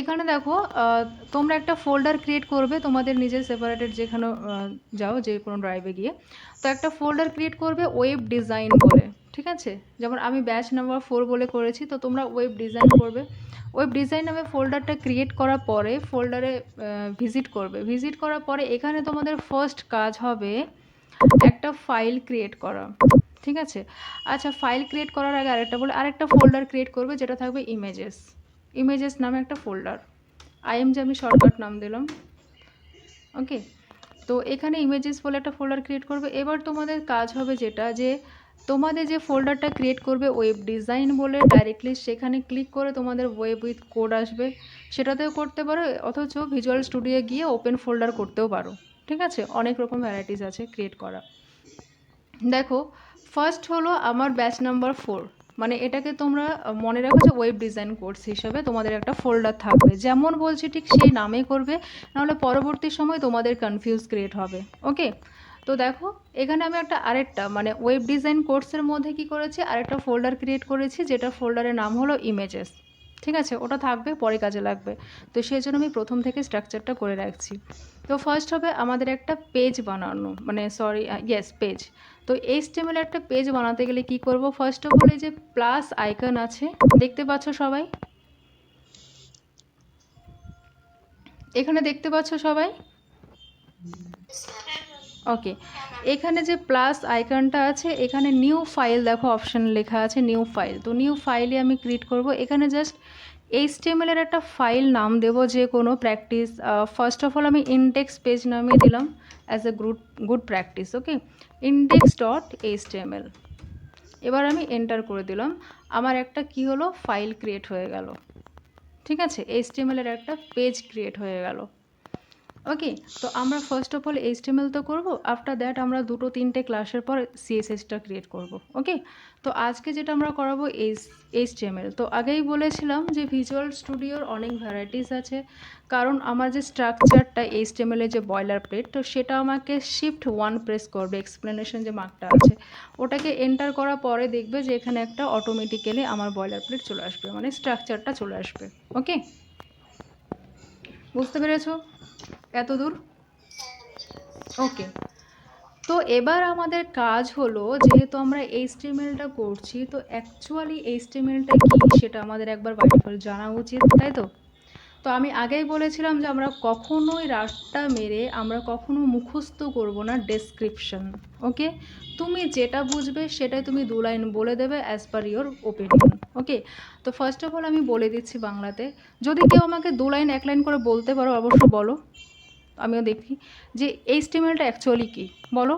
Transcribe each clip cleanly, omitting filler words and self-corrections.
এখানে দেখো তোমরা একটা ফোল্ডার ক্রিয়েট করবে তোমাদের নিজের সেপারেটেড যেখানে যাও যে কোনো ড্রাইভে গিয়ে, তো একটা ফোল্ডার ক্রিয়েট করবে ওয়েব ডিজাইন বলে, ঠিক আছে? যেমন আমি ব্যাচ নাম্বার 4 বলে করেছি, তো তোমরা ওয়েব ডিজাইন করবে। ওয়েব ডিজাইন নামে ফোল্ডারটা ক্রিয়েট করার পরে ফোল্ডারে ভিজিট করবে। ভিজিট করার পরে এখানে তোমাদের ফার্স্ট কাজ হবে একটা ফাইল ক্রিয়েট করা, ঠিক আছে? আচ্ছা, ফাইল ক্রিয়েট করার আগে আরেকটা ফোল্ডার ক্রিয়েট করবে যেটা থাকবে ইমেজেস। ইমেজেস নামে একটা ফোল্ডার, আইএমজি আমি শর্টকাট নাম দিলাম। ওকে, তো এখানে ইমেজেস বলে একটা ফোল্ডার ক্রিয়েট করবে। এবার তোমাদের কাজ হবে যেটা, যে তোমাদের যে ফোল্ডারটা ক্রিয়েট করবে ওয়েব ডিজাইন বলে, ডাইরেক্টলি সেখানে ক্লিক করে তোমাদের ওয়েব উইথ কোড আসবে, সেটাতেও করতে পারো, অথচ ভিজুয়াল স্টুডিও গিয়ে ওপেন ফোল্ডার করতেও পারো, ঠিক আছে? অনেক রকম ভ্যারাইটিস আছে ক্রিয়েট করা। দেখো, ফার্স্ট হলো আমার ব্যাচ নাম্বার 4, মানে এটাকে তোমরা মনে রাখো যে ওয়েব ডিজাইন কোর্স হিসেবে তোমাদের একটা ফোল্ডার থাকবে, যেমন বলছি ঠিক সেই নামে করবে, নাহলে পরবর্তী সময় তোমাদের কনফিউজ ক্রিয়েট হবে। ওকে, তো দেখো এখানে আমি আরেকটা মানে ওয়েব ডিজাইন কোর্সের মধ্যে কি করেছি, আরেকটা ফোল্ডার ক্রিয়েট করেছি, যেটা ফোল্ডারের নাম হলো ইমেজেস, ঠিক আছে? ওটা থাকবে, পরে কাজে লাগবে, তো সেই জন্য আমি প্রথম থেকে স্ট্রাকচারটা করে রাখছি। তো ফার্স্ট হবে আমাদের একটা পেজ বানানো, মানে সরি, ইয়েস, পেজ। তো HTML একটা পেজ বানাতে গেলে কি করব, ফার্স্ট অফ অল এই যে প্লাস আইকন আছে, দেখতে পাচ্ছ সবাই? এখানে দেখতে পাচ্ছ সবাই? ওকে, এখানে যে প্লাস আইকনটা আছে, এখানে নিউ ফাইল দেখো অপশন লেখা আছে, নিউ ফাইল। তো নিউ ফাইলে আমি ক্রিয়েট করব। এখানে জাস্ট HTML এর একটা ফাইল নাম দেব, যে কোনো প্র্যাকটিস। ফার্স্ট অফ অল আমি ইন্ডেক্স পেজ নামিয়ে দিলাম as a good practice. Okay, index.html। এবার আমি এন্টার করে দিলাম, আমার একটা কি হলো, ফাইল ক্রিয়েট হয়ে গেল, ঠিক আছে? HTML এর একটা পেজ ক্রিয়েট হয়ে গেল। ওকে, তো আমরা ফার্স্ট অফ অল HTML তো করব, আফটার দ্যাট আমরা 2-3টে ক্লাসের পর CSSটা ক্রিয়েট করব। ওকে, তো আজকে যেটা আমরা করাবো HTML। তো আগেই বলেছিলাম যে ভিজুয়াল স্টুডিওর অনেক ভ্যারাইটিস আছে, কারণ আমার যে স্ট্রাকচারটা HTML এর যে বয়লার প্লেট, তো সেটা আমাকে Shift 1 প্রেস করবে, এক্সপ্লেনেশন যে মার্কটা আছে ওটাকে এন্টার করার পরে দেখবে যে এখানে একটা অটোমেটিক্যালি আমার বয়লার প্লেট চলে আসবে, মানে স্ট্রাকচারটা চলে আসবে। ওকে, বুঝতে পেরেছো এত দূর? ওকে, তো এবার আমাদের কাজ হলো, যেহেতু আমরা HTMLটা করছি, তো অ্যাকচুয়ালি HTMLটা কি সেটা আমাদের একবার বাই ডিফল্ট জানা উচিত, তাই তো? তো আমি আগেই বলেছিলাম যে আমরা কখনোই রাট্টা মেরে আমরা কখনো মুখস্থ করব না ডেসক্রিপশন। ওকে, তুমি যেটা বুঝবে সেটাই তুমি 2 লাইন বলে দেবে অ্যাজ পার ইয়োর ওপিনিয়ন। ওকে, তো ফার্স্ট অফ অল আমি বলে দিচ্ছি বাংলাতে, যদি কেউ আমাকে 2 লাইন 1 লাইন করে বলতে পারো অবশ্য বলো, আমিও দেখি যে HTMLটা অ্যাকচুয়ালি কি, বলো,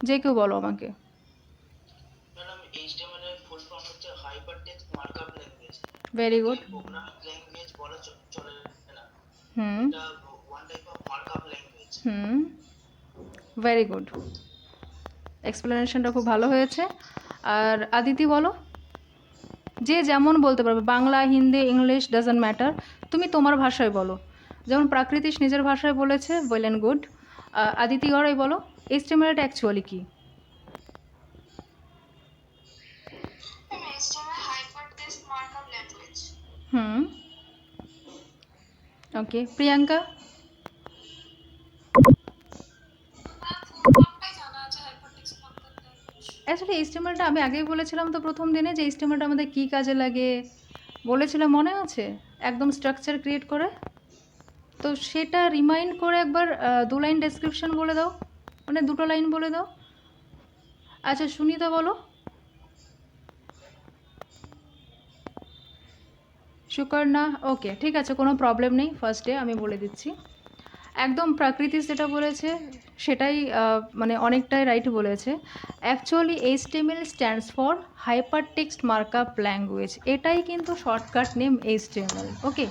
যে কেউ বলো আমাকে। ম্যাডাম, এইচটিএমএল এর ফুল ফর্ম হচ্ছে হাইপারটেক্সট মার্কআপ ল্যাঙ্গুয়েজ। ভেরি এটাকে গুড। প্রোগ্রামিং ল্যাঙ্গুয়েজ বলা চলে না, হুম এটা one type of markup language. Hmm, very good, এক্সপ্লেনেশনটা খুব ভালো হয়েছে। আর আদিতি বলো, যে যেমন বলতে পারবে, Bangla, Hindi, English, doesn't matter, তুমি তোমার ভাষায় বলো। যেমন প্রাকৃতিক নিজের ভাষায় বলেছে, well and good. Aditi Garai বলো, HTMLটা অ্যাকচুয়ালি কি? হুম, ওকে, প্রিয়াঙ্কা? অ্যাকচুয়ালি HTMLটা আমি আগেই বলেছিলাম তো প্রথম দিনে, যে HTMLটা আমাদের কী কাজে লাগে বলেছিলাম, মনে আছে? একদম স্ট্রাকচার ক্রিয়েট করে। তো সেটা রিমাইন্ড করে একবার 2 লাইন ডেসক্রিপশন বলে দাও, মানে 2টো লাইন বলে দাও। আচ্ছা, সুনিতা বলো। সুকর্ণা? ওকে, ঠিক আছে, কোনো প্রবলেম নেই, ফার্স্ট ডে আমি বলে দিচ্ছি। একদম প্রাকৃতি যেটা বলেছে সেটাই মানে অনেকটাই রাইট বলেছে। Actually HTML stands for hyper text markup language, এটাই কিন্তু শর্টকাট নেম HTML। ওকে,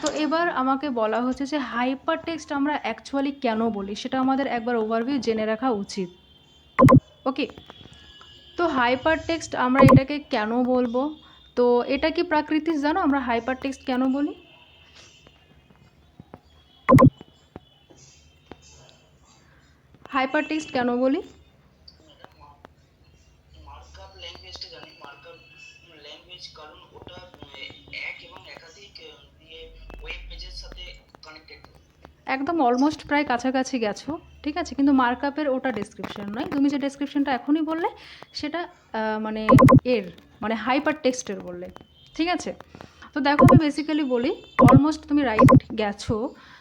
তো এবার আমাকে বলা হচ্ছে যে হাইপার টেক্সট আমরা অ্যাকচুয়ালি কেন বলি, সেটা আমাদের একবার ওভারভিউ জেনে রাখা উচিত। ওকে, তো হাইপার টেক্সট আমরা এটাকে কেন বলবো, তো এটা কি প্রাকৃতিক জানো আমরা হাইপার টেক্সট কেন বলি? হাইপার টেক্সট কেন বলি? মার্কআপ ল্যাঙ্গুয়েজটা জানি, মার্কআপ ল্যাঙ্গুয়েজ কারণ ওটা এক এবং একাধিক দিয়ে ওয়েব কানেক্টেড। একদম অলমোস্ট প্রায় কাছাকাছি গেছো, ঠিক আছে, কিন্তু মার্কআপের ওটা ডেসক্রিপশন নয়, তুমি যে ডেসক্রিপশনটা এখনই বললে সেটা মানে এর মানে হাইপার টেক্সটের বললে, ঠিক আছে। তো দেখো আমি বেসিক্যালি বলি, অলমোস্ট তুমি রাইট গেছো।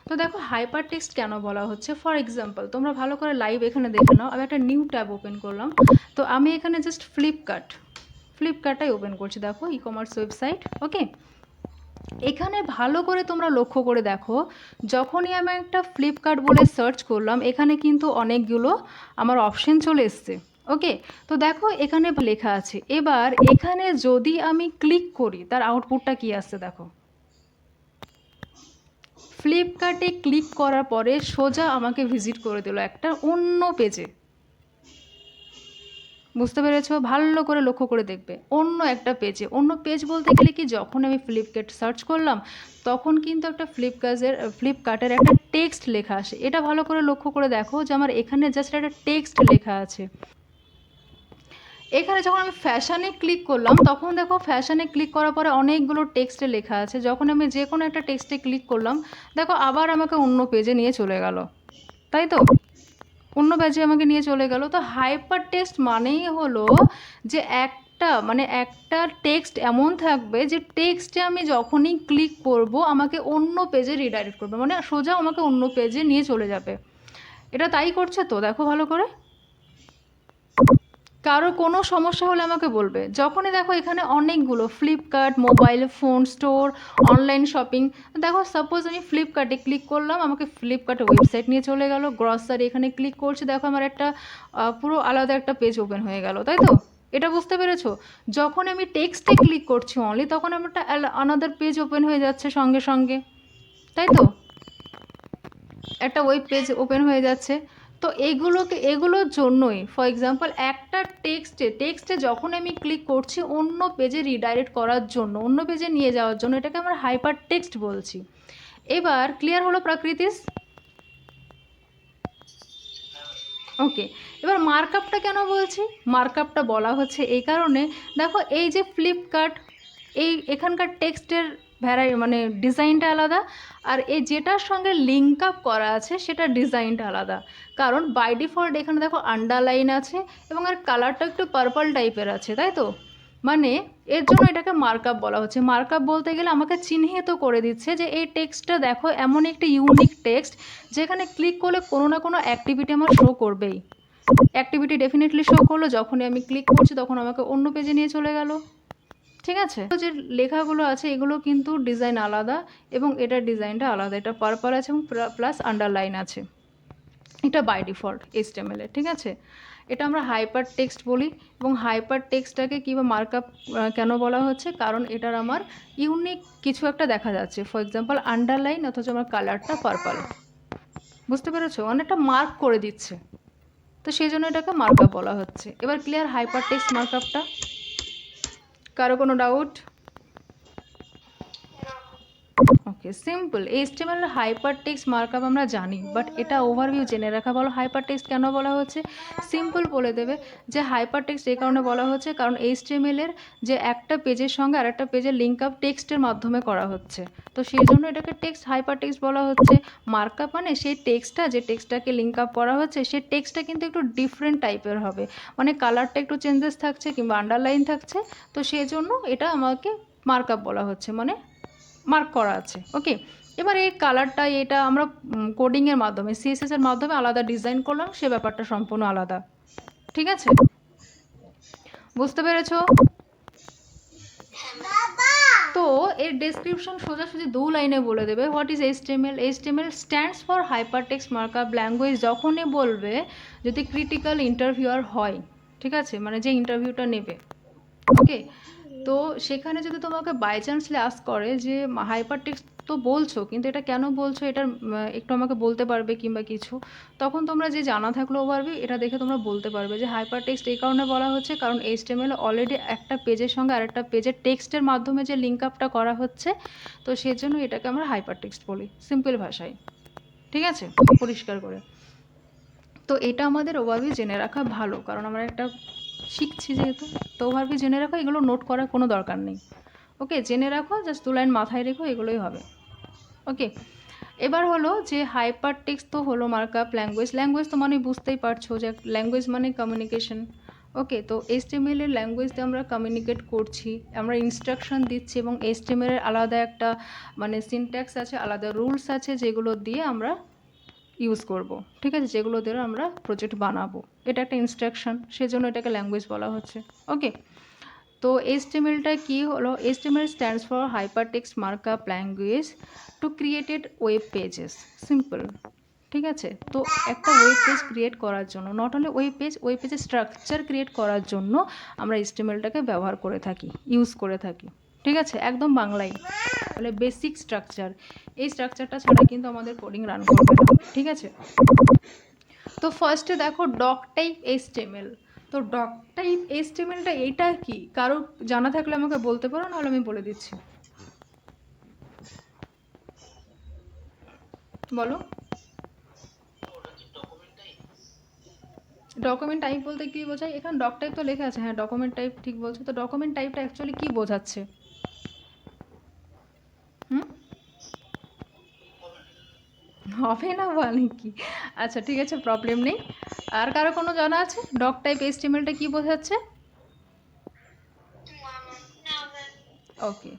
তো দেখো হাইপার টেক্সট কেন বলা হচ্ছে, ফর এক্সাম্পল তোমরা ভালো করে লাইভ এখানে দেখে নাও, আমি একটা নিউ ট্যাব ওপেন করলাম, তো আমি এখানে জাস্ট ফ্লিপকার্টটাই ওপেন করছি, দেখো ই কমার্স ওয়েবসাইট, ওকে। এখানে ভালো করে তোমরা লক্ষ্য করে দেখো, যখনই আমি একটা ফ্লিপকার্ট বলে সার্চ করলাম এখানে কিন্তু অনেকগুলো আমার অপশন চলে এসছে, ওকে। তো দেখো এখানে লেখা আছে, এবার এখানে যদি আমি ক্লিক করি তার আউটপুটটা কি আসছে দেখো, ফ্লিপকার্টে ক্লিক করার পরে সোজা আমাকে ভিজিট করে দিল একটা অন্য পেজে, বুঝতে পেরেছো, ভালো করে লক্ষ্য করে দেখবে, অন্য একটা পেজে। অন্য পেজ বলতে গেলে কি, যখন আমি ফ্লিপকার্ট সার্চ করলাম তখন কিন্তু একটা ফ্লিপকার্টের একটা টেক্সট লেখা আসে, এটা ভালো করে লক্ষ্য করে দেখো যে আমার এখানে জাস্ট একটা টেক্সট লেখা আছে। এখানে যখন আমি ফ্যাশনে ক্লিক করলাম তখন দেখো ফ্যাশনে ক্লিক করার পরে অনেকগুলো টেক্সটে লেখা আছে, যখন আমি যে কোনো একটা টেক্সটে ক্লিক করলাম দেখো আবার আমাকে অন্য পেজে নিয়ে চলে গেল, তাই তো, অন্য পেজে আমাকে নিয়ে চলে গেল। তো হাইপার টেক্সট মানেই হলো যে একটা টেক্সট এমন থাকবে যে টেক্সটে আমি যখনই ক্লিক করব আমাকে অন্য পেজে রিডাইরেক্ট করবে, মানে সোজা আমাকে অন্য পেজে নিয়ে চলে যাবে। এটা তাই করছে তো, দেখো ভালো করে। কারোর কোনো সমস্যা হলে আমাকে বলবে। যখনই দেখো এখানে অনেকগুলো Flipkart, mobile phone store, online shopping, দেখো সাপোজ আমি ফ্লিপকার্টে ক্লিক করলাম আমাকে ফ্লিপকার্টের ওয়েবসাইট নিয়ে চলে গেল, গ্রসারি এখানে ক্লিক করছি দেখো আমার একটা পুরো আলাদা একটা পেজ ওপেন হয়ে গেল, তাই তো। এটা বুঝতে পেরেছো, যখন আমি টেক্সটে ক্লিক করছি অনলি তখন আমার একটা আনাদার পেজ ওপেন হয়ে যাচ্ছে সঙ্গে সঙ্গে, তাই তো, একটা ওয়েব পেজ ওপেন হয়ে যাচ্ছে। তো এগুলোর জন্যই, ফর এক্সাম্পল একটা টেক্সটে যখন আমি ক্লিক করছি অন্য পেজে রিডাইরেক্ট করার জন্য, অন্য পেজে নিয়ে যাওয়ার জন্য, এটাকে আমরা হাইপার টেক্সট বলছি। এবার ক্লিয়ার হলো প্রাকৃতিস, ওকে। এবার মার্কআপটা কেন বলছি, মার্কআপটা বলা হচ্ছে এই কারণে, দেখো এই যে ফ্লিপকার্ট, এখানকার টেক্সটের মানে ডিজাইনটা আলাদা, আর এই যেটার সঙ্গে লিঙ্ক আপ করা আছে সেটা ডিজাইনটা আলাদা। কারণ বাই ডিফল্ট এখানে দেখো আন্ডারলাইন আছে এবং আর কালারটা একটু পার্পল টাইপের আছে, তাই তো, মানে এর জন্য এটাকে মার্কআপ বলা হচ্ছে। মার্কআপ বলতে গেলে আমাকে চিহ্নিত করে দিচ্ছে যে এই টেক্সটটা দেখো এমন একটি ইউনিক টেক্সট যেখানে ক্লিক করলে কোনো না কোনো অ্যাক্টিভিটি আমার শো করবেই, অ্যাক্টিভিটি ডেফিনেটলি শো করলো, যখনই আমি ক্লিক করছি তখন আমাকে অন্য পেজে নিয়ে চলে গেল, ঠিক আছে। তো যে লেখাগুলো আছে এগুলো কিন্তু ডিজাইন আলাদা এবং এটার ডিজাইনটা আলাদা, এটা পার্পল আছে এবং প্লাস আন্ডারলাইন আছে, এটা বাই ডিফল্ট HTML এর, ঠিক আছে। এটা আমরা হাইপার টেক্সট বলি এবং হাইপার টেক্সটটাকে কী বা মার্কআপ কেন বলা হচ্ছে, কারণ এটার আমার ইউনিক কিছু একটা দেখা যাচ্ছে, ফর এক্সাম্পল আন্ডারলাইন, অথচ আমার কালারটা পার্পল, বুঝতে পেরেছো, অনেকটা মার্ক করে দিচ্ছে, তো সেই জন্য এটাকে মার্কআপ বলা হচ্ছে। এবার ক্লিয়ার হাইপার টেক্সট মার্কআপটা, কারো কোনো doubt? Okay, simple. HTML hyper text markup আমরা জানি, বাট এটা ওভারভিউ জেনে রাখা ভালো হাইপার টেক্সট কেন বলা হচ্ছে। সিম্পল বলে দেবে যে হাইপার টেক্সট এই কারণে বলা হচ্ছে কারণ HTML এর যে একটা পেজের সঙ্গে আরেকটা পেজের লিঙ্ক আপ টেক্সটের মাধ্যমে করা হচ্ছে, তো সেই জন্য এটাকে টেক্সট হাইপার টেক্সট বলা হচ্ছে। মার্কআপ মানে সেই টেক্সটটা, যে টেক্সটটাকে লিঙ্ক আপ করা হচ্ছে সেই টেক্সটটা কিন্তু একটু ডিফারেন্ট টাইপের হবে, মানে কালারটা একটু চেঞ্জেস থাকছে কিংবা আন্ডারলাইন থাকছে, তো সেই জন্য এটা আমাকে মার্কআপ বলা হচ্ছে, মানে মার্ক করা আছে, ওকে। এবার এই কালারটা এটা আমরা কোডিংয়ের মাধ্যমে CSS এর মাধ্যমে আলাদা ডিজাইন করলাম, সে ব্যাপারটা সম্পূর্ণ আলাদা, ঠিক আছে, বুঝতে পেরেছো। তো এর ডেসক্রিপশন সোজাসুজি 2 লাইনে বলে দেবে what is HTML। HTML stands for hypertext markup language. যখনই বলবে যদি ক্রিটিক্যাল ইন্টারভিউয়ার হয়, ঠিক আছে, মানে যে ইন্টারভিউটা নেবে, ওকে, তো সেখানে যদি তোমাকে বাই চান্সলি আস্ক করে যে হাইপার টেক্সট তো বলছো কিন্তু এটা কেন বলছো, এটার একটু আমাকে বলতে পারবে কিংবা কিছু, তখন তোমরা যে জানা থাকলো ওভারভিউ এটা দেখে তোমরা বলতে পারবে যে হাইপার টেক্সট এই কারণে বলা হচ্ছে কারণ HTML অলরেডি একটা পেজের সঙ্গে আরেকটা পেজের টেক্সটের মাধ্যমে যে লিঙ্ক আপটা করা হচ্ছে, তো সেজন্য এটাকে আমরা হাইপার টেক্সট বলি সিম্পল ভাষায়, ঠিক আছে, পরিষ্কার করে। তো এটা আমাদের ওভারভিউ জেনে রাখা ভালো, কারণ আমরা একটা শিখছি যেহেতু, তো ওভারভিউ জেনে রাখো, এগুলো নোট করার কোনো দরকার নেই, ওকে, জেনে রাখো, জাস্ট 2 লাইন মাথায় রেখো, এগুলোই হবে, ওকে। এবার হলো যে হাইপার টেক্সট তো হলো মার্কআপ ল্যাঙ্গুয়েজ। ল্যাঙ্গুয়েজ তো মানে বুঝতেই পারছো যে ল্যাঙ্গুয়েজ মানে কমিউনিকেশন। ওকে, তো এইচটিএমএল এর ল্যাঙ্গুয়েজ দিয়ে আমরা কমিউনিকেট করছি, আমরা ইনস্ট্রাকশন দিচ্ছি, এবং এইচটিএমএল এর আলাদা একটা মানে সিনট্যাক্স আছে, আলাদা রুলস আছে, যেগুলো দিয়ে আমরা ইউজ করব, ঠিক আছে, যেগুলো দিয়ে আমরা প্রজেক্ট বানাবো। এটা একটা ইনস্ট্রাকশন, সেজন্য এটাকে ল্যাঙ্গুয়েজ বলা হচ্ছে। ওকে, তো এইচটিএমএলটা কি হলো? HTML stands for hypertext markup language to created web pages. Simple, ঠিক আছে। তো একটা ওয়েব পেজ ক্রিয়েট করার জন্য, নট অনলি ওয়েব পেজের স্ট্রাকচার ক্রিয়েট করার জন্য আমরা এইচটিএমএলটাকে ব্যবহার করে থাকি, ইউজ করে থাকি, ঠিক আছে, একদম বাংলায়, মানে বেসিক স্ট্রাকচার। এই স্ট্রাকচারটা ছাড়া কিন্তু আমাদের কোডিং রান করবে না, ঠিক আছে। তো ফার্স্টে দেখো ডক টাইপ এইচটিএমএল। তো ডক টাইপ এইচটিএমএলটা এটা কি, কারো জানা থাকলে আমাকে বলতে পারো, নাহলে আমি বলে দিচ্ছি। বলো। ওটা কি ডকুমেন্ট টাইপ? ডকুমেন্ট টাইপ বলতে কি বোঝায়? এখানে ডক টাইপ তো লেখা আছে, হ্যাঁ ডকুমেন্ট টাইপ ঠিক বলছো। তো ডকুমেন্ট টাইপটা অ্যাকচুয়ালি কি বোঝাচ্ছে? হুম, হবে না বলে কি? আচ্ছা ঠিক আছে, প্রবলেম নেই। আর কারো কোনো জানা আছে ডক টাইপ এইচটিএমএলটা কি বোঝাচ্ছে? ওকে,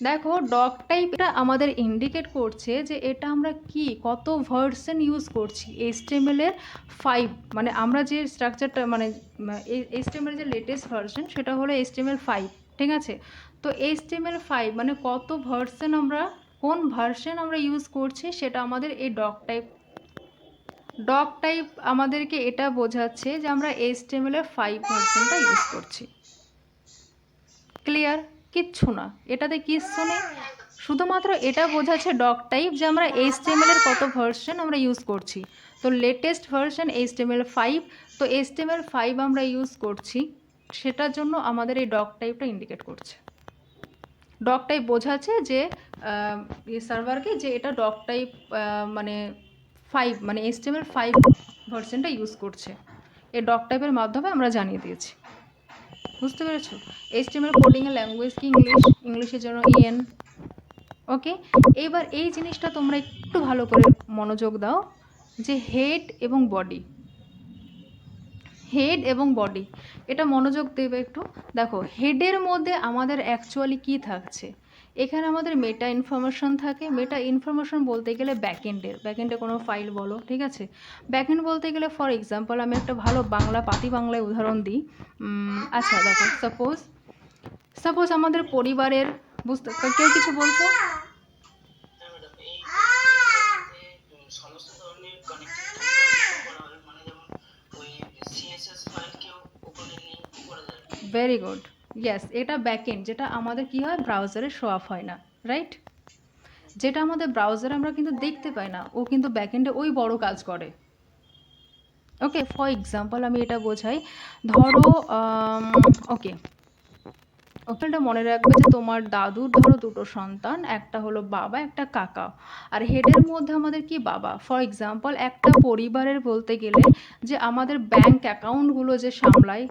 দেখো ডক টাইপটা আমাদের ইন্ডিকেট করছে যে এটা আমরা কি কত ভার্সন ইউজ করছি এইচটিএমএল এর 5, মানে আমরা যে স্ট্রাকচারটা মানে এইচটিএমএল যে লেটেস্ট ভার্সন সেটা হলো এইচটিএমএল 5, ঠিক আছে। তো এইচটিএমএল 5 মানে কত ভার্সন আমরা, কোন ভার্সন আমরা ইউজ করছি সেটা আমাদের এই ডক টাইপ আমাদেরকে এটা বোঝাচ্ছে যে আমরা এইচটিএমএল এর 5 ভার্সনটা ইউজ করছি। ক্লিয়ার? কিচ্ছু না, এটাতে কিচ্ছু নেই, শুধুমাত্র এটা বোঝাচ্ছে ডক টাইপ যে আমরা এইচটিএমএল এর কত ভার্সন আমরা ইউজ করছি। তো লেটেস্ট ভার্সন এইচটিএমএল 5, তো এইচটিএমএল 5 আমরা ইউজ করছি, সেটার জন্য আমাদের এই ডক টাইপটা ইন্ডিকেট করছে। ডক টাইপ বোঝাচ্ছে যে সার্ভারকে যে এটা ডক টাইপ মানে 5 মানে এইচটিএমএল 5 ভার্সনটা ইউজ করছে। এই ডক টাইপের মাধ্যমে আমরা জানিয়ে দিয়েছি। বুঝতে পেরেছো? এইচটিএমএল কোডিংয়ের ল্যাঙ্গুয়েজ কি? ইংলিশ, ইংলিশের জন্য ইএন। ওকে, এবার এই জিনিসটা তোমরা একটু ভালো করে মনোযোগ দাও যে হেড এবং বডি, হেড এবং বডি, এটা মনোযোগ দেবে একটু। দেখো হেডের মধ্যে আমাদের অ্যাকচুয়ালি কি থাকছে, এখানে আমাদের মেটা ইনফরমেশন থাকে। মেটা ইনফরমেশন বলতে গেলে ব্যাকএন্ডে কোনো ফাইল বলো, ঠিক আছে। ব্যাকএন্ড বলতে গেলে ফর এক্সাম্পল আমি একটা ভালো বাংলা পাতি বাংলায় উদাহরণ দিই। আচ্ছা দেখো, সাপোজ আমাদের পরিবারের, বুঝতে কেউ কিছু বলছো? হ্যাঁ ম্যাডাম, এই ওয়েবসাইটে সমস্ত ধরনের কানেক্টিভিটি করা হয়, মানে যেমন ওই সিএসএস ফাইলকেও ওখানে লিঙ্ক করা যায়। ভেরি গুড, ইয়েস, এটা ব্যাকএন্ড, যেটা আমাদের কি হয় ব্রাউজারে শো অফ হয় না, রাইট। যেটা আমাদের ব্রাউজারে আমরা কিন্তু দেখতে পাই না, ও কিন্তু ব্যাকএন্ডে ওই বড় কাজ করে। ওকে, ফর এক্সাম্পল আমি এটা বোঝাই, ধরো ওকে ওখানটা মনে রাখবে যে তোমার দাদুর ধরো দুটো সন্তান, একটা হলো বাবা একটা কাকা, আর হেডের মধ্যে আমাদের কি বাবা। ফর এক্সাম্পল একটা পরিবারের বলতে গেলে যে আমাদের ব্যাংক অ্যাকাউন্টগুলো যে সামলায়,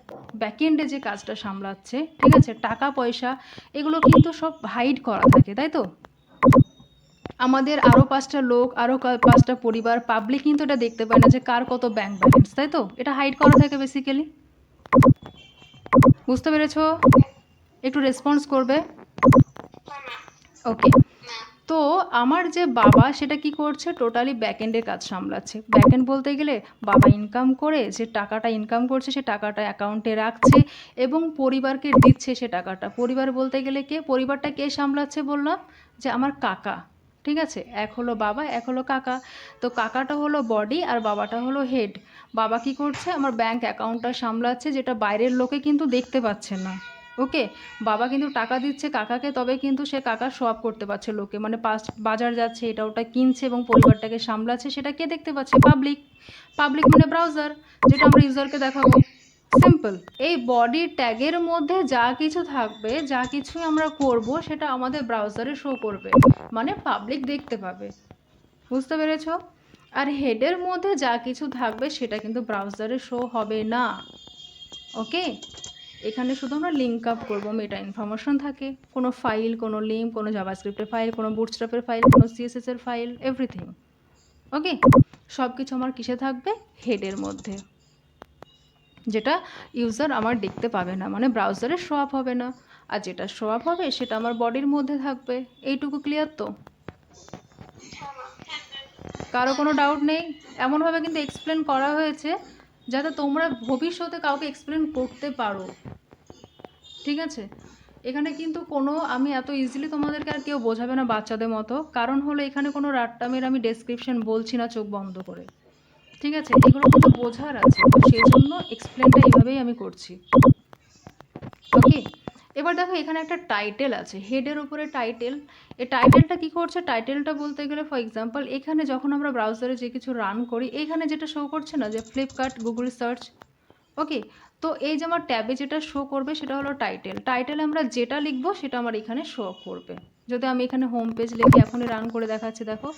ব্যাকএন্ডে যে কাজটা সামলাচ্ছে, ঠিক আছে, টাকা পয়সা এগুলো কিন্তু সব হাইড করা থাকে, তাই তো। আমাদের আরও 5টা লোক, আরও 5টা পরিবার, পাবলিক কিন্তু এটা দেখতে পায় না যে কার কত ব্যাংক ব্যালেন্স, তাই তো, এটা হাইড করা থাকে বেসিক্যালি। বুঝতে পেরেছো? একটু রেসপন্স করবে। ওকে, তো আমার যে বাবা সেটা কি করছে, টোটালি ব্যাকএন্ডের কাজ সামলাচ্ছে। ব্যাকএন্ড বলতে গেলে বাবা ইনকাম করে, যে টাকাটা ইনকাম করছে সে টাকাটা অ্যাকাউন্টে রাখছে এবং পরিবারকে দিচ্ছে সে টাকাটা। পরিবার বলতে গেলে কে, পরিবারটা কে সামলাচ্ছে বললাম, যে আমার কাকা, ঠিক আছে, এক হলো বাবা এক হলো কাকা। তো কাকাটা হলো বডি আর বাবাটা হলো হেড। বাবা কি করছে, আমার ব্যাংক অ্যাকাউন্টটা সামলাচ্ছে, যেটা বাইরের লোকে কিন্তু দেখতে পাচ্ছে না। ওকে, বাবা কিন্তু টাকা দিচ্ছে কাকাকে, তবে কিন্তু সে কাকা শো আপ করতে পারছে লোকে, মানে বাজার যাচ্ছে এটা ওটা কিনছে এবং পরিবারটাকে সামলাচ্ছে, সেটা কে দেখতে পাচ্ছে? পাবলিক। পাবলিক মানে ব্রাউজার, যেটা আমরা ইউজারকে দেখাবো। সিম্পল। এই বডি ট্যাগের মধ্যে যা কিছু থাকবে, যা কিছু আমরা করব, সেটা আমাদের ব্রাউজারে শো করবে, মানে পাবলিক দেখতে পাবে। বুঝতে পেরেছো? আর হেডের মধ্যে যা কিছু থাকবে সেটা কিন্তু ব্রাউজারে শো হবে না। ওকে, এখানে শুধু আমরা লিঙ্ক আপ করবো, মেটা ইনফরমেশন থাকে, কোনো ফাইল, কোনো লিঙ্ক, কোনো জাভাস্ক্রিপ্টের ফাইল, কোনো বুটস্ট্র্যাপের ফাইল, কোনো সিএসএস এর ফাইল, এভরিথিং। ওকে, সব কিছু আমার কিসে থাকবে? হেডের মধ্যে, যেটা ইউজার আমার দেখতে পাবে না, মানে ব্রাউজারে শো আপ হবে না। আর যেটা শো আপ হবে সেটা আমার বডির মধ্যে থাকবে। এইটুকু ক্লিয়ার তো? কারো কোনো ডাউট নেই? এমনভাবে কিন্তু এক্সপ্লেন করা হয়েছে যাতে তোমরা ভবিষ্যতে কাউকে এক্সপ্লেন করতে পারো, ঠিক আছে? এখানে কিন্তু কোনো, আমি এত ইজিলি তোমাদেরকে আর কেউ বোঝাবে না বাচ্চাদের মতো, কারণ হলো এখানে কোনো রাট্টামের আমি ডেসক্রিপশন বলছি না চোখ বন্ধ করে, ঠিক আছে? এগুলো কিন্তু বোঝার আছে, তো সেই জন্য এক্সপ্লেনটা এইভাবেই আমি করছি। ওকে, এবার দেখো এখানে একটা টাইটেল আছে, হেডের উপরে টাইটেল। এই টাইটেলটা কি করছে? টাইটেলটা বলতে গেলে ফর এক্সাম্পল এখানে যখন আমরা ব্রাউজারে যে কিছু রান করি, এখানে যেটা শো করছে না যে ফ্লিপকার্ট, গুগল সার্চ, ওকে, তো এই যে আমার ট্যাবে যেটা শো করবে সেটা হলো টাইটেল। টাইটেলে আমরা যেটা লিখবো সেটা আমার এখানে শো করবে। যদি আমি এখানে হোম পেজ লিখে এখনই রান করে দেখাচ্ছি, দেখো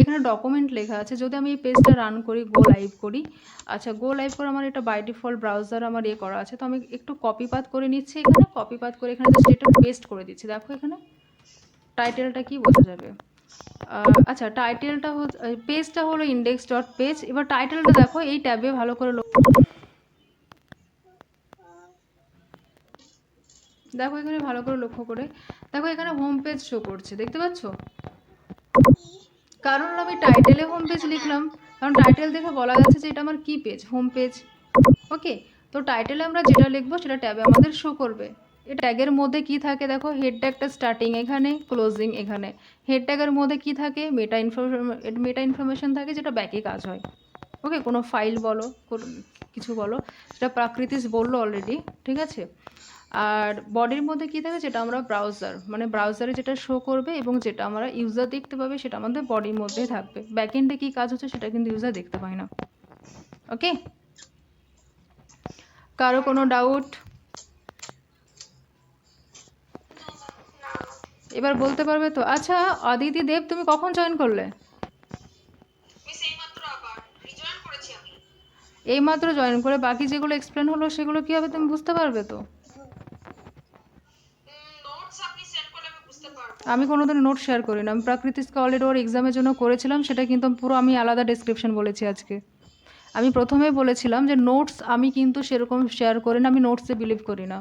এখানে ডকুমেন্ট লেখা আছে। যদি আমি এই পেজটা রান করি, গো লাইভ করি, আচ্ছা গো লাইভ করে আমার এটা বাই ডিফল্ট ব্রাউজার আমার করা আছে, তো আমি একটু কপি পাত করে নিচ্ছি, এখানে কপি পাত করে এখানে জাস্ট এটা পেস্ট করে দিচ্ছি। দেখো এখানে টাইটেলটা কি বোঝা যাবে? আচ্ছা, টাইটেলটা পেজটা হলো ইন্ডেক্স ডট পেজ। এবার টাইটেলটা দেখো এই ট্যাবে ভালো করে দেখো, এখানে ভালো করে লক্ষ্য করে দেখো, এখানে হোম পেজ শো করছে, দেখতে পাচ্ছ? কারণ আমি টাইটেলে হোম পেজ লিখলাম, কারণ টাইটেল দেখে বলা যাচ্ছে যে এটা আমার কি পেজ, হোম পেজ। ওকে, তো টাইটেলে আমরা যেটা লিখবো সেটা ট্যাবে আমাদের শো করবে। এই ট্যাগের মধ্যে কি থাকে দেখো, হেড ট্যাগটা স্টার্টিং এখানে, ক্লোজিং এখানে। হেড ট্যাগের মধ্যে কি থাকে? মেটা ইনফরমেশন থাকে, যেটা ব্যাকে কাজ হয়। ওকে, কোনো ফাইল বলো, কিছু বলো, সেটা প্রাকৃতিস বললো অলরেডি, ঠিক আছে? আর বডির মধ্যে কী থাকে? যেটা আমরা ব্রাউজার, মানে ব্রাউজারে যেটা শো করবে এবং যেটা আমরা ইউজার দেখতে পাবে সেটা আমাদের বডির মধ্যেই থাকবে। ব্যাকএন্ডে কী কাজ হচ্ছে সেটা কিন্তু ইউজার দেখতে পায় না। ওকে, কারো কোনো ডাউট? এবার বলতে পারবে তো? আচ্ছা অদিতি দেব, তুমি কখন জয়েন করলে? এইমাত্র জয়েন করে বাকি যেগুলো এক্সপ্লেন হলো সেগুলো কী হবে তুমি বুঝতে পারবে তো? আমি কোনোদিন নোট শেয়ার করি না। আমি প্রাকৃতিককে অলরেডি ওর এক্সামের জন্য করেছিলাম, সেটা কিন্তু পুরো আমি আলাদা ডেসক্রিপশন বলেছি আজকে। আমি প্রথমেই বলেছিলাম যে নোটস আমি কিন্তু সেরকম শেয়ার করি না, আমি নোটসে বিলিভ করি না।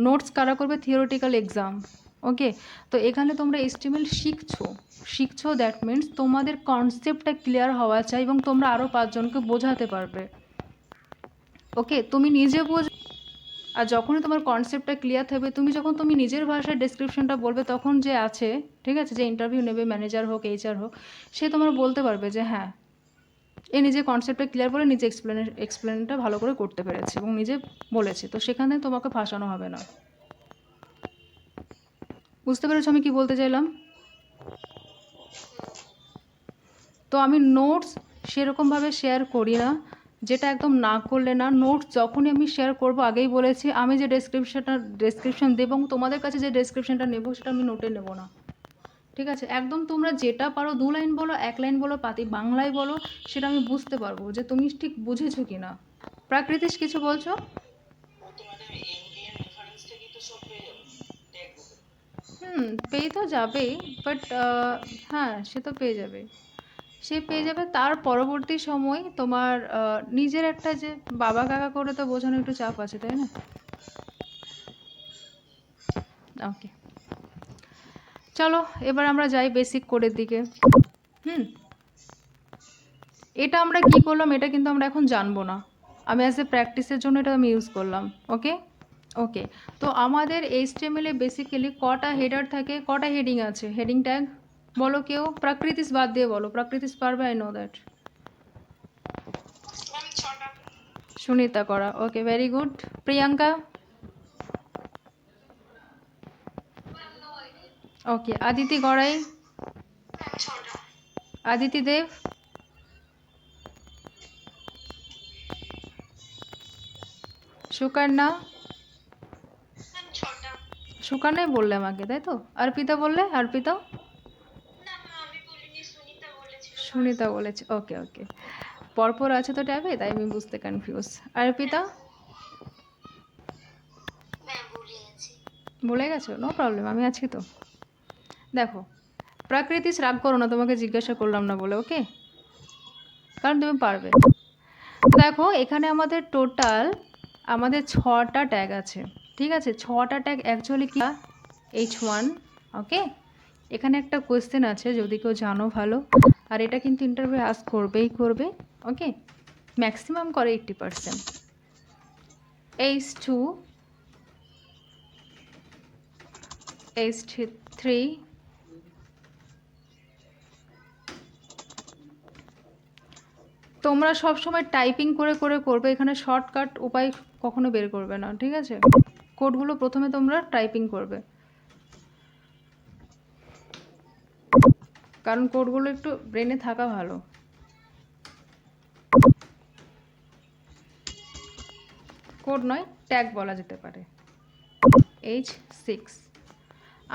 নোটস কারা করবে? Theoretical exam. ওকে, তো এখানে তোমরা এস্টিমেল শিখছো, দ্যাট মিনস তোমাদের কনসেপ্টটা ক্লিয়ার হওয়া চাই এবং তোমরা আরও 5 জনকে বোঝাতে পারবে। ওকে, তুমি নিজে আর যখনই তোমার কনসেপ্টটা ক্লিয়ার থাকবে, তুমি নিজের ভাষায় ডেসক্রিপশনটা বলবে, তখন যে আছে, ঠিক আছে, যে ইন্টারভিউ নেবে, ম্যানেজার হোক, এইচআর হোক, সে তোমার বলতে পারবে যে হ্যাঁ এ নিজে কনসেপ্টটা ক্লিয়ার করে নিজে এক্সপ্লেনটা ভালো করে করতে পেরেছে এবং নিজে বলেছে, তো সেখানে তোমাকে ফাঁসানো হবে না। বুঝতে পেরেছো আমি কি বলতে চাইলাম? তো আমি নোটস সেরকমভাবে শেয়ার করি না, যেটা একদম না করলে না। নোটস যখনই আমি শেয়ার করব, আগেই বলেছি, আমি যে ডেসক্রিপশন দেবো এবং তোমাদের কাছে যে ডেসক্রিপশনটা নেব সেটা আমি নোটে নেব না, ঠিক আছে? একদম তোমরা যেটা পারো 2 লাইন বলো, 1 লাইন বলো, পাতি বাংলায় বলো, সেটা আমি বুঝতে পারবো যে তুমি ঠিক বুঝেছো কি না। প্রাকৃতিক কিছু বলছো? পেয়ে তো যাবেই, বাট হ্যাঁ সে তো পেয়ে যাবে, সে পেয়ে যাবে। তার পরবর্তী সময় তোমার নিজের একটা যে বাবা কাকা করে তো বোঝানো একটু চাপ আছে, তাই না? ওকে, চলো এবার আমরা যাই বেসিক কোডের দিকে। এটা আমরা কি করলাম এটা কিন্তু আমরা এখন জানবো না, আমি অ্যাজ এ প্র্যাকটিসের জন্য এটা আমি ইউজ করলাম। ওকে ওকে, তো আমাদের HTML এ বেসিক্যালি কটা হেডার থাকে, কটা হেডিং আছে, হেডিং ট্যাগ বলো কেউ, প্রাকৃতিস বাদ দিয়ে বলো, প্রাকৃতিস পারবে, আই নো দ্যাট। সুনিতা করা, okay very good. Priyanka? Okay, Aditi Garai? Aditi Deb? Sukanya? সুকন্যাই বললে আমাকে, তাই তো? অর্পিতা বললে? অর্পিতা? সুনিতা বলেছে, ওকে ওকে, পরপর আছে তো ট্যাবে, তাই আমি বুঝতে কনফিউজ। অর্পিতা? ভুলে গেছো? নো প্রবলেম, আমি আছি তো। দেখো, প্রাকৃতিক রাগ করো না, তোমাকে জিজ্ঞাসা করলাম না বলে, ওকে? কারণ তুমি পারবে। তো দেখো এখানে আমাদের টোটাল আমাদের 6টা ট্যাগ আছে, ঠিক আছে? 6টা ট্যাগ অ্যাকচুয়ালি কি? H1, ওকে? এখানে একটা কোয়েশ্চেন আছে, যদি কেউ জানো ভালো, আর এটা কিন্তু ইন্টারভিউ আস্ক করবেই করবে, ওকে? ম্যাক্সিমাম করে 80%। H2, H3, তোমরা সব সময় টাইপিং করে করে করবে, এখানে শর্টকাট উপায় কখনো বের করবে না, ঠিক আছে? কোডগুলো প্রথমে তোমরা টাইপিং করবে, কারণ কোডগুলো একটু ব্রেনে থাকা ভালো। কোড নয়, ট্যাগ বলা যেতে পারে। H6,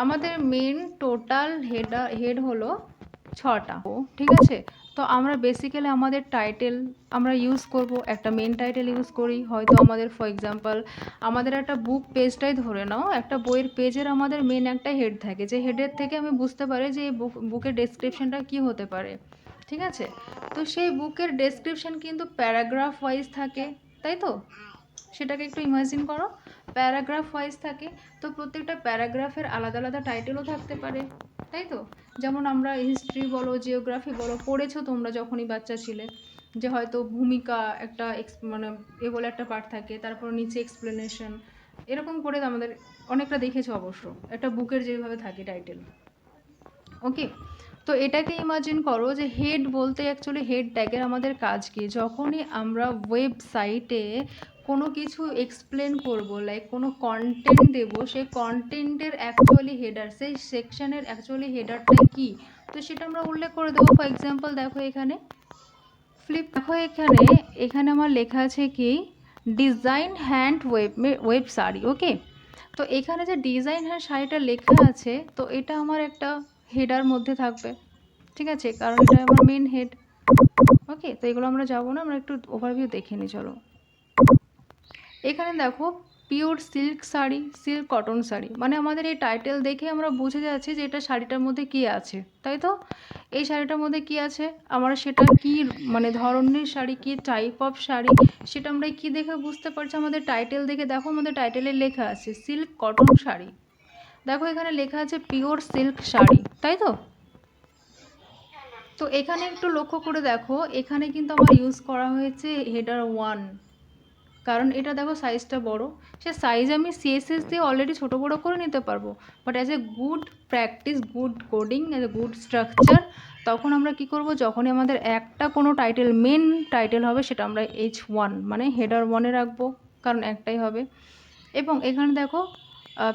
আমাদের মেন টোটাল হেড হলো 6টা, ঠিক আছে? তো আমরা বেসিক্যালি আমাদের টাইটেল আমরা ইউজ করব, একটা মেন টাইটেল ইউজ করি, হয়তো আমাদের ফর এক্সাম্পল আমাদের একটা বুক পেজটাই ধরে নাও, একটা বইয়ের পেজের আমাদের মেন একটা হেড থাকে, যে হেডের থেকে আমি বুঝতে পারি যে এই বুকের ডেসক্রিপশনটা কী হতে পারে, ঠিক আছে? তো সেই বুকের ডেসক্রিপশন কিন্তু প্যারাগ্রাফ ওয়াইজ থাকে, তাই তো? সেটাকে একটু ইমাজিন করো, প্যারাগ্রাফ ওয়াইজ থাকে, তো প্রত্যেকটা প্যারাগ্রাফের আলাদা আলাদা টাইটেলও থাকতে পারে, তাই তো? যেমন আমরা হিস্ট্রি বলো, জিওগ্রাফি বলো, পড়েছো তোমরা যখনই বাচ্চা ছিলে, যে হয়তো ভূমিকা একটা মানে এ বলে একটা পার্ট থাকে, তারপর নিচে এক্সপ্লেনেশন, এরকম করে আমাদের অনেকটা দেখেছো অবশ্য, একটা বুকের যেভাবে থাকে টাইটেল, ওকে? তো এটাকে ইমাজিন করো যে হেড বলতে অ্যাকচুয়ালি হেড ট্যাগের আমাদের কাজ কি? যখনই আমরা ওয়েবসাইটে কোনো কিছু এক্সপ্লেন করব, লাইক কোনো কন্টেন্ট দেব, সেই কন্টেন্টের অ্যাকচুয়ালি হেডার, সেই সেকশনের অ্যাকচুয়ালি হেডারটা কি, তো সেটা আমরা উল্লেখ করে দেবো। ফর এক্সাম্পল দেখো এখানে দেখো এখানে এখানে আমার লেখা আছে কি, ডিজাইন হ্যান্ড ওয়েব শাড়ি, ওকে? তো এখানে যে ডিজাইন হ্যান্ড শাড়িটা লেখা আছে, তো এটা আমার একটা হেডার মধ্যে থাকবে, ঠিক আছে? কারণ এটা আমার মেন হেড, ওকে? তো এগুলো আমরা যাবো না, আমরা একটু ওভারভিউ দেখে নিই, চলো। এখানে দেখো pure silk sari, silk cotton sari, মানে আমাদের এই টাইটেল দেখে আমরা বুঝে যাচ্ছি যে এটা শাড়িটার মধ্যে কি আছে, তাই তো? এই শাড়িটার মধ্যে কি আছে, আমরা সেটা কি মানে ধরনের শাড়ি, কি টাইপ অফ শাড়ি, সেটা আমরা কি দেখে বুঝতে পারছি? আমাদের টাইটেল দেখে। দেখো আমাদের টাইটেলে লেখা আছে সিল্ক কটন শাড়ি, দেখো এখানে লেখা আছে পিওর সিল্ক শাড়ি, তাই তো? তো এখানে একটু লক্ষ্য করে দেখো, এখানে কিন্তু আমার ইউজ করা হয়েছে হেডার 1, কারণ এটা দেখো সাইজটা বড়, সে সাইজ আমি সিএসএস দিয়ে অলরেডি ছোটো বড়ো করে নিতে পারবো, but as a good practice, good coding, as a good structure, তখন আমরা কি করব, যখনই আমাদের একটা কোনো টাইটেল মেন টাইটেল হবে, সেটা আমরা H1 মানে হেডার 1-এ রাখবো, কারণ একটাই হবে। এবং এখানে দেখো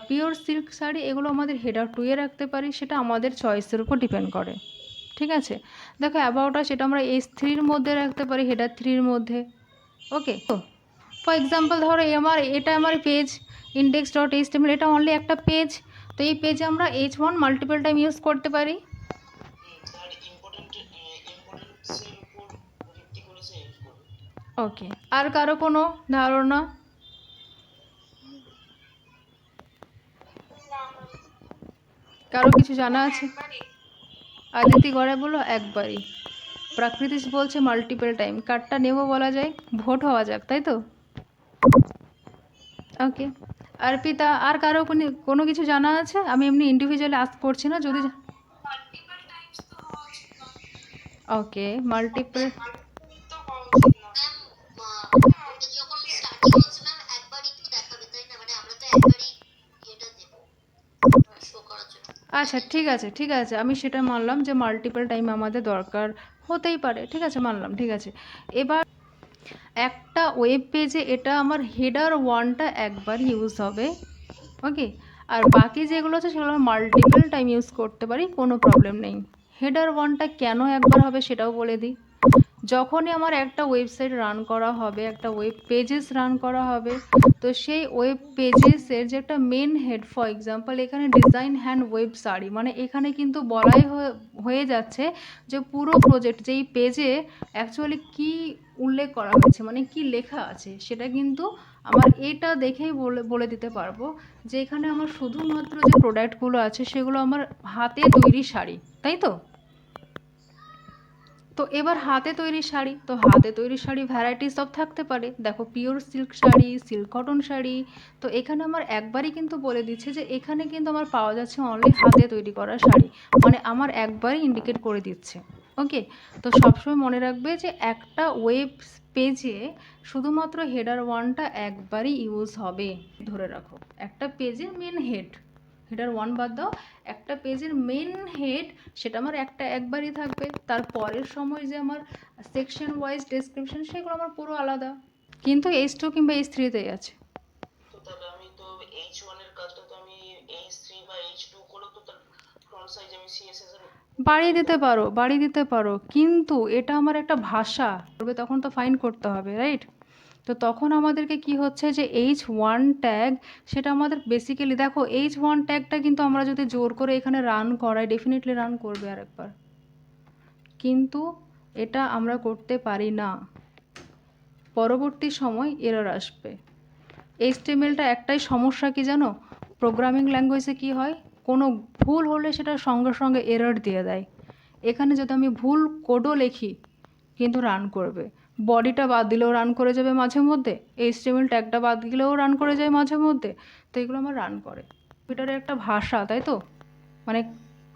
পিওর সিল্ক শাড়ি, এগুলো আমাদের হেডার 2-এ রাখতে পারি, সেটা আমাদের চয়েসের উপর ডিপেন্ড করে, ঠিক আছে? দেখো অ্যাবাউটটা সেটা আমরা H3-র মধ্যে রাখতে পারি, হেডার 3-র মধ্যে, ওকে? তো ফর এক্সাম্পল ধরো এটা আমার পেজ index.html, এটা অনলি একটা পেজ, তো এই পেজে আমরা H1 মাল্টিপল টাইম ইউজ করতে পারি, তার ইম্পর্টেন্সের উপর ভিত্তি করে সে ইউজ করবে। ওকে? আর কারো কোনো ধারণা? কারো কিছু জানা আছে? আদিতি গড়ে বলো একবারই, প্রাকৃতিক বলছে মাল্টিপল টাইম, কারটা নেবো বলা যায়, ভোট হওয়া যাক, তাই তো? ওকে, অর্পিতা আর কারো কোনো কিছু জানা আছে? আমি এমনি ইন্ডিভিজুয়ালি আস্ক করছি না, যদি ওকে মাল্টিপল, আচ্ছা ঠিক আছে ঠিক আছে, আমি সেটা মানলাম যে মাল্টিপল টাইম আমাদের দরকার হতেই পারে, ঠিক আছে, মানলাম, ঠিক আছে। এবার একটা ওয়েব পেজে এটা আমার হেডার 1টা একবার ইউজ হবে, ওকে? আর বাকি যেগুলো আছে সেগুলো আমি মাল্টিপল টাইম ইউজ করতে পারি, কোনো প্রবলেম নেই। হেডার 1টা কেন একবার হবে সেটাও বলে দিই। যখনই আমার একটা ওয়েবসাইট রান করা হবে, একটা ওয়েব পেজেস রান করা হবে, তো সেই ওয়েব পেজেসের যে একটা মেন হেড, ফর এক্সাম্পল এখানে ডিজাইন হ্যান্ড ওয়েব শাড়ি, মানে এখানে কিন্তু বলাই হয়ে যাচ্ছে যে পুরো প্রজেক্ট যেই পেজে অ্যাকচুয়ালি কি উল্লেখ করা হয়েছে, মানে কি লেখা আছে, সেটা কিন্তু আমার এটা দেখেই বলে বলে দিতে পারবো যে এখানে আমার শুধুমাত্র যে প্রোডাক্টগুলো আছে সেগুলো আমার হাতে তৈরি শাড়ি, তাই তো? তো এবার হাতে তৈরি শাড়ি, তো হাতে তৈরি শাড়ি ভ্যারাইটিস অফ থাকতে পারে। দেখো pure silk sari, silk cotton sari. তো এখানে আমার একবারই কিন্তু বলে দিচ্ছে যে এখানে কিন্তু আমার পাওয়া যাচ্ছে অনলি হাতে তৈরি করা শাড়ি, মানে আমার একবারই ইন্ডিকেট করে দিচ্ছে। ওকে, তো সবসময় মনে রাখবে যে একটা ওয়েব পেজে শুধুমাত্র হেডার ওয়ানটা একবারই ইউজ হবে, ধরে রাখো। একটা পেজের মেন হেড, হেডার ওয়ান বাদ দাও, একটা পেজের মেন হেড সেটা আমার একবারই থাকবে। তার পরের সময় যে আমার সেকশন ওয়াইজ ডেসক্রিপশন সেগুলো আমার পুরো আলাদা, কিন্তু H2 কিংবা H3তেই আছে। তো তাহলে আমি তো H1 এর কাজটা তো আমি H3 বা H2 করেও তো তার ফ্রন্ট সাইজ আমি CSS এর বাড়িয়ে দিতে পারো, বাড়িয়ে দিতে পারো, কিন্তু এটা আমার একটা ভাষা করবে, তখন তো ফাইন করতে হবে, রাইট? তো তখন আমাদেরকে কি হচ্ছে যে H1 ট্যাগ, সেটা আমাদের বেসিক্যালি দেখো H1 ট্যাগটা কিন্তু আমরা যদি জোর করে এখানে রান করাই ডেফিনেটলি রান করবে আরেকবার, কিন্তু এটা আমরা করতে পারি না, পরবর্তী সময় এরর আসবে। এইচটিএমএলটা একটাই সমস্যা কি জানো, প্রোগ্রামিং ল্যাঙ্গুয়েজে কি হয়, কোনো ভুল হলে সেটা সঙ্গে সঙ্গে এরর দিয়ে দেয়। এখানে যদি আমি ভুল কোডও লিখি কিন্তু রান করবে, বডিটা বাদ দিলেও রান করে যাবে মাঝে মধ্যে, এইচটিএমএল ট্যাগটা বাদ দিলেও রান করে যায় মাঝে মধ্যে। তো এগুলো আমার রান করে, কম্পিউটারের একটা ভাষা, তাই তো? মানে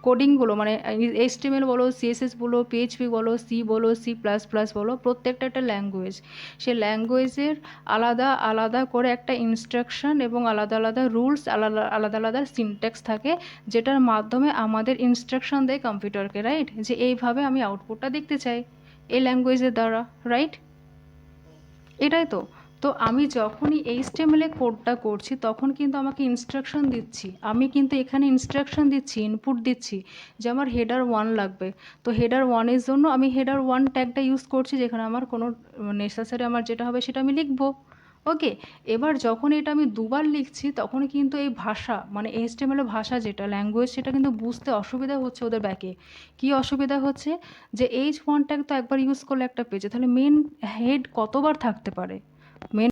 কোডিংগুলো, মানে এইচটিএমএল বলো, সিএসএস বলো, পিএইচপি বলো, সি বলো, C++ বলো, প্রত্যেকটা একটা ল্যাঙ্গুয়েজ। সে ল্যাঙ্গুয়েজের আলাদা আলাদা করে একটা ইনস্ট্রাকশন এবং আলাদা আলাদা রুলস, আলাদা আলাদা আলাদা সিনট্যাক্স থাকে, যেটার মাধ্যমে আমাদের ইনস্ট্রাকশন দেয় কম্পিউটারকে, রাইট? যে এইভাবে আমি আউটপুটটা দেখতে চাই এই ল্যাঙ্গুয়েজের দ্বারা, রাইট? এটাই তো। তো আমি যখনই HTML এ কোডটা করছি তখন কিন্তু আমাকে ইনস্ট্রাকশন দিচ্ছি, আমি কিন্তু এখানে ইনস্ট্রাকশন দিচ্ছি, ইনপুট দিচ্ছি যে আমার হেডার ওয়ান লাগবে। তো হেডার ওয়ানের জন্য আমি হেডার ওয়ান ট্যাগটা ইউজ করছি, যেখানে আমার কোনো নেসেসারি আমার যেটা হবে সেটা আমি লিখবো। ওকে, এবার যখন এটা আমি দুবার লিখছি তখন কিন্তু এই ভাষা, মানে HTML এর ভাষা যেটা ল্যাঙ্গুয়েজ, সেটা কিন্তু বুঝতে অসুবিধা হচ্ছে ওদের ব্যাকে। কী অসুবিধা হচ্ছে, যে H1 ট্যাগ তো একবার ইউজ করলে একটা পেজে, তাহলে মেন হেড কতবার থাকতে পারে, মেন